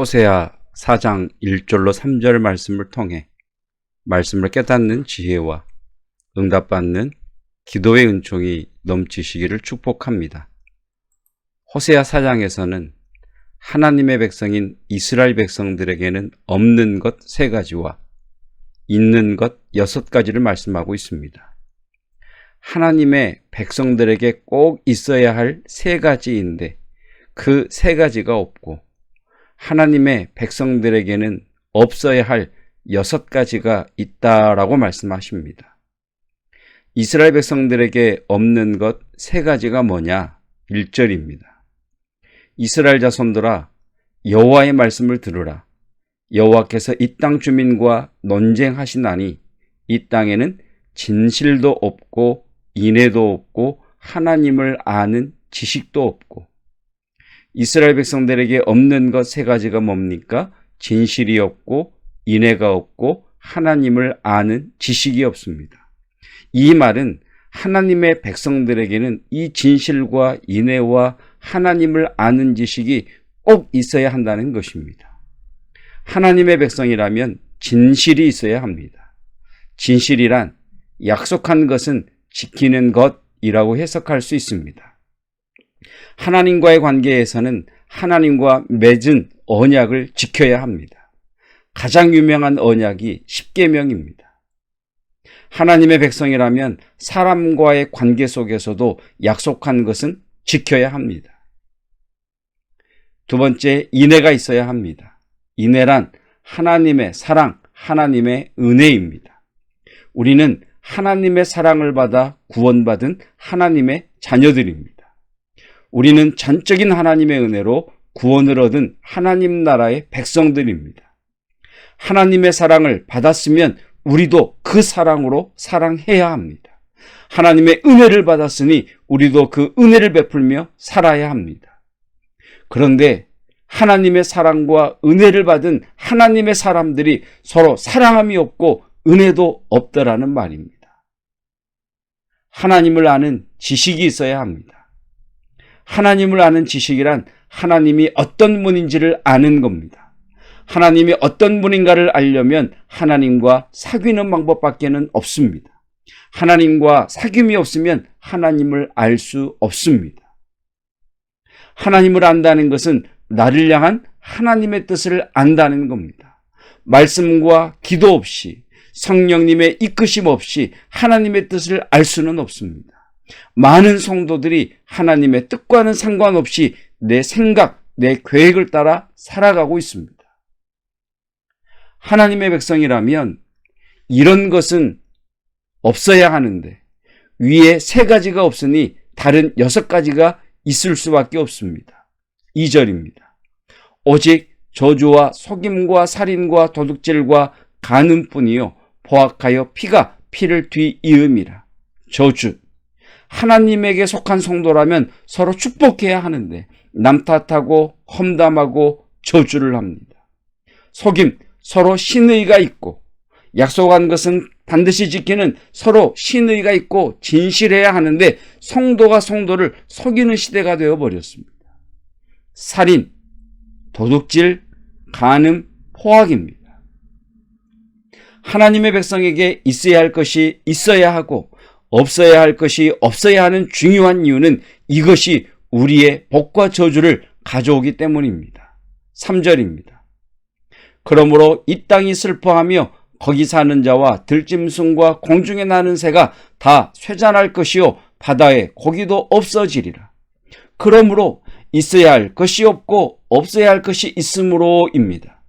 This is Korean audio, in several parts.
호세아 4장 1절로 3절 말씀을 통해 말씀을 깨닫는 지혜와 응답받는 기도의 은총이 넘치시기를 축복합니다. 호세아 4장에서는 하나님의 백성인 이스라엘 백성들에게는 없는 것 3가지와 있는 것 6가지를 말씀하고 있습니다. 하나님의 백성들에게 꼭 있어야 할 3가지인데 그 3가지가 없고 하나님의 백성들에게는 없어야 할 6가지가 있다라고 말씀하십니다. 이스라엘 백성들에게 없는 것 3가지가 뭐냐? 1절입니다. 이스라엘 자손들아, 여호와의 말씀을 들으라. 여호와께서 이 땅 주민과 논쟁하시나니 이 땅에는 진실도 없고 인애도 없고 하나님을 아는 지식도 없고. 이스라엘 백성들에게 없는 것 3가지가 뭡니까? 진실이 없고 인애가 없고 하나님을 아는 지식이 없습니다. 이 말은 하나님의 백성들에게는 이 진실과 인애와 하나님을 아는 지식이 꼭 있어야 한다는 것입니다. 하나님의 백성이라면 진실이 있어야 합니다. 진실이란 약속한 것은 지키는 것이라고 해석할 수 있습니다. 하나님과의 관계에서는 하나님과 맺은 언약을 지켜야 합니다. 가장 유명한 언약이 십계명입니다. 하나님의 백성이라면 사람과의 관계 속에서도 약속한 것은 지켜야 합니다. 2번째, 인애가 있어야 합니다. 인애란 하나님의 사랑, 하나님의 은혜입니다. 우리는 하나님의 사랑을 받아 구원받은 하나님의 자녀들입니다. 우리는 전적인 하나님의 은혜로 구원을 얻은 하나님 나라의 백성들입니다. 하나님의 사랑을 받았으면 우리도 그 사랑으로 사랑해야 합니다. 하나님의 은혜를 받았으니 우리도 그 은혜를 베풀며 살아야 합니다. 그런데 하나님의 사랑과 은혜를 받은 하나님의 사람들이 서로 사랑함이 없고 은혜도 없더라는 말입니다. 하나님을 아는 지식이 있어야 합니다. 하나님을 아는 지식이란 하나님이 어떤 분인지를 아는 겁니다. 하나님이 어떤 분인가를 알려면 하나님과 사귀는 방법밖에는 없습니다. 하나님과 사귐이 없으면 하나님을 알 수 없습니다. 하나님을 안다는 것은 나를 향한 하나님의 뜻을 안다는 겁니다. 말씀과 기도 없이 성령님의 이끄심 없이 하나님의 뜻을 알 수는 없습니다. 많은 성도들이 하나님의 뜻과는 상관없이 내 생각, 내 계획을 따라 살아가고 있습니다. 하나님의 백성이라면 이런 것은 없어야 하는데 위에 3가지가 없으니 다른 6가지가 있을 수밖에 없습니다. 2절입니다. 오직 저주와 속임과 살인과 도둑질과 간음뿐이요 포악하여 피가 피를 뒤이음이라. 저주. 하나님에게 속한 성도라면 서로 축복해야 하는데 남 탓하고 험담하고 저주를 합니다. 속임, 서로 신의가 있고 약속한 것은 반드시 지키는 서로 신의가 있고 진실해야 하는데 성도가 성도를 속이는 시대가 되어버렸습니다. 살인, 도둑질, 간음, 포악입니다. 하나님의 백성에게 있어야 할 것이 있어야 하고 없어야 할 것이 없어야 하는 중요한 이유는 이것이 우리의 복과 저주를 가져오기 때문입니다. 3절입니다. 그러므로 이 땅이 슬퍼하며 거기 사는 자와 들짐승과 공중에 나는 새가 다 쇠잔할 것이요 바다에 고기도 없어지리라. 그러므로 있어야 할 것이 없고 없어야 할 것이 있으므로입니다.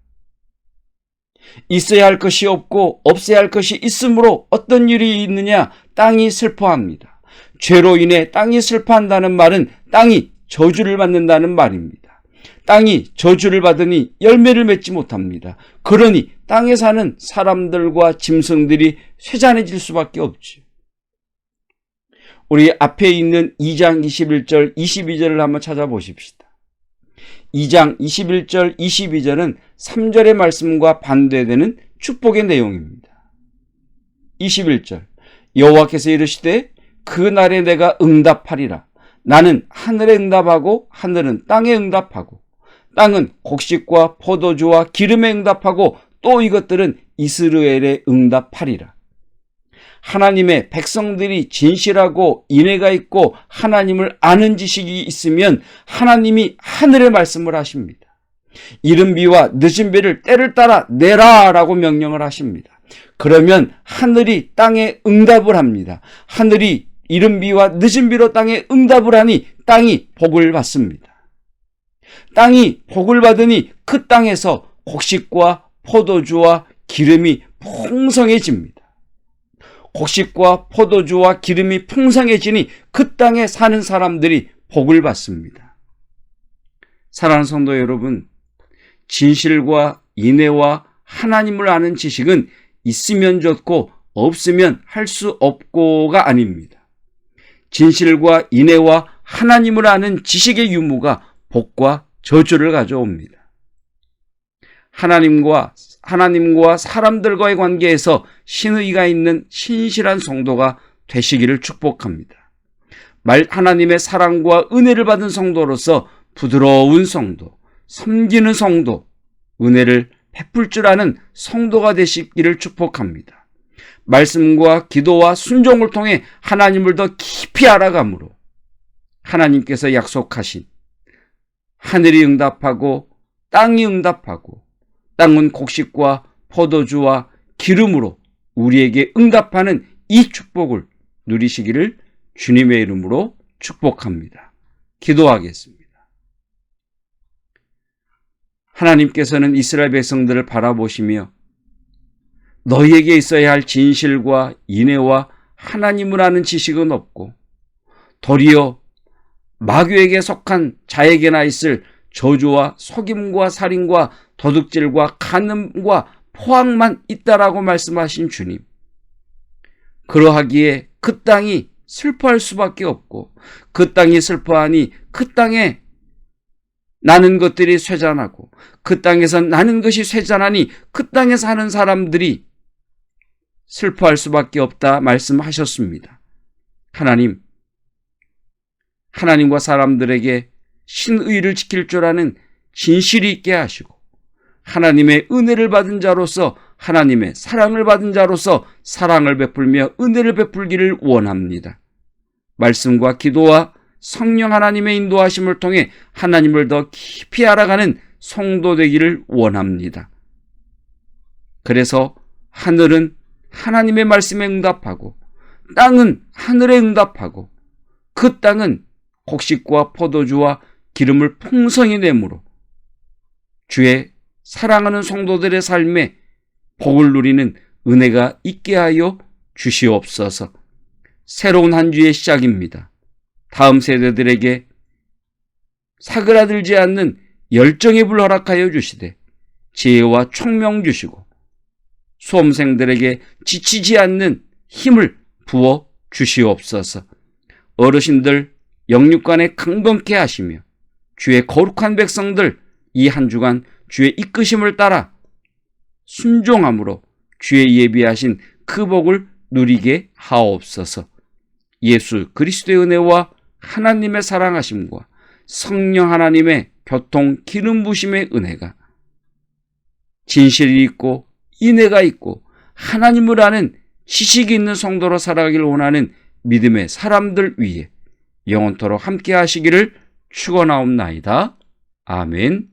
있어야 할 것이 없고 없어야 할 것이 있으므로 어떤 일이 있느냐? 땅이 슬퍼합니다. 죄로 인해 땅이 슬퍼한다는 말은 땅이 저주를 받는다는 말입니다. 땅이 저주를 받으니 열매를 맺지 못합니다. 그러니 땅에 사는 사람들과 짐승들이 쇠잔해질 수밖에 없지. 우리 앞에 있는 2장 21절 22절을 한번 찾아보십시다. 2장 21절 22절은 3절의 말씀과 반대되는 축복의 내용입니다. 21절 여호와께서 이르시되 그날에 내가 응답하리라. 나는 하늘에 응답하고 하늘은 땅에 응답하고 땅은 곡식과 포도주와 기름에 응답하고 또 이것들은 이스라엘에 응답하리라. 하나님의 백성들이 진실하고 인애가 있고 하나님을 아는 지식이 있으면 하나님이 하늘의 말씀을 하십니다. 이른 비와 늦은 비를 때를 따라 내라 라고 명령을 하십니다. 그러면 하늘이 땅에 응답을 합니다. 하늘이 이른 비와 늦은 비로 땅에 응답을 하니 땅이 복을 받습니다. 땅이 복을 받으니 그 땅에서 곡식과 포도주와 기름이 풍성해집니다. 곡식과 포도주와 기름이 풍성해지니 그 땅에 사는 사람들이 복을 받습니다. 사랑하는 성도 여러분, 진실과 인애와 하나님을 아는 지식은 있으면 좋고 없으면 할 수 없고가 아닙니다. 진실과 인애와 하나님을 아는 지식의 유무가 복과 저주를 가져옵니다. 하나님과 사람들과의 관계에서 신의가 있는 신실한 성도가 되시기를 축복합니다. 하나님의 사랑과 은혜를 받은 성도로서 부드러운 성도, 섬기는 성도, 은혜를 베풀 줄 아는 성도가 되시기를 축복합니다. 말씀과 기도와 순종을 통해 하나님을 더 깊이 알아감으로 하나님께서 약속하신 하늘이 응답하고 땅이 응답하고 땅은 곡식과 포도주와 기름으로 우리에게 응답하는 이 축복을 누리시기를 주님의 이름으로 축복합니다. 기도하겠습니다. 하나님께서는 이스라엘 백성들을 바라보시며 너희에게 있어야 할 진실과 인애와 하나님을 아는 지식은 없고 도리어 마귀에게 속한 자에게나 있을 저주와 속임과 살인과 도둑질과 간음과 포악만 있다라고 말씀하신 주님. 그러하기에 그 땅이 슬퍼할 수밖에 없고 그 땅이 슬퍼하니 그 땅에 나는 것들이 쇠잔하고 그 땅에서 나는 것이 쇠잔하니 그 땅에 사는 사람들이 슬퍼할 수밖에 없다 말씀하셨습니다. 하나님과 사람들에게 신의를 지킬 줄 아는 진실이 있게 하시고 하나님의 은혜를 받은 자로서 하나님의 사랑을 받은 자로서 사랑을 베풀며 은혜를 베풀기를 원합니다. 말씀과 기도와 성령 하나님의 인도하심을 통해 하나님을 더 깊이 알아가는 성도 되기를 원합니다. 그래서 하늘은 하나님의 말씀에 응답하고 땅은 하늘에 응답하고 그 땅은 곡식과 포도주와 기름을 풍성히 내므로 주의 사랑하는 성도들의 삶에 복을 누리는 은혜가 있게 하여 주시옵소서. 새로운 한 주의 시작입니다. 다음 세대들에게 사그라들지 않는 열정의 불 허락하여 주시되 지혜와 총명 주시고 수험생들에게 지치지 않는 힘을 부어 주시옵소서. 어르신들 영육간에 강건케 하시며 주의 거룩한 백성들 이 한 주간 주의 이끄심을 따라 순종함으로 주의 예비하신 그 복을 누리게 하옵소서. 예수 그리스도의 은혜와 하나님의 사랑하심과 성령 하나님의 교통 기름 부심의 은혜가 진실이 있고 인애가 있고 하나님을 아는 지식이 있는 성도로 살아가기를 원하는 믿음의 사람들 위에 영원토록 함께 하시기를 축원하옵나이다. 아멘.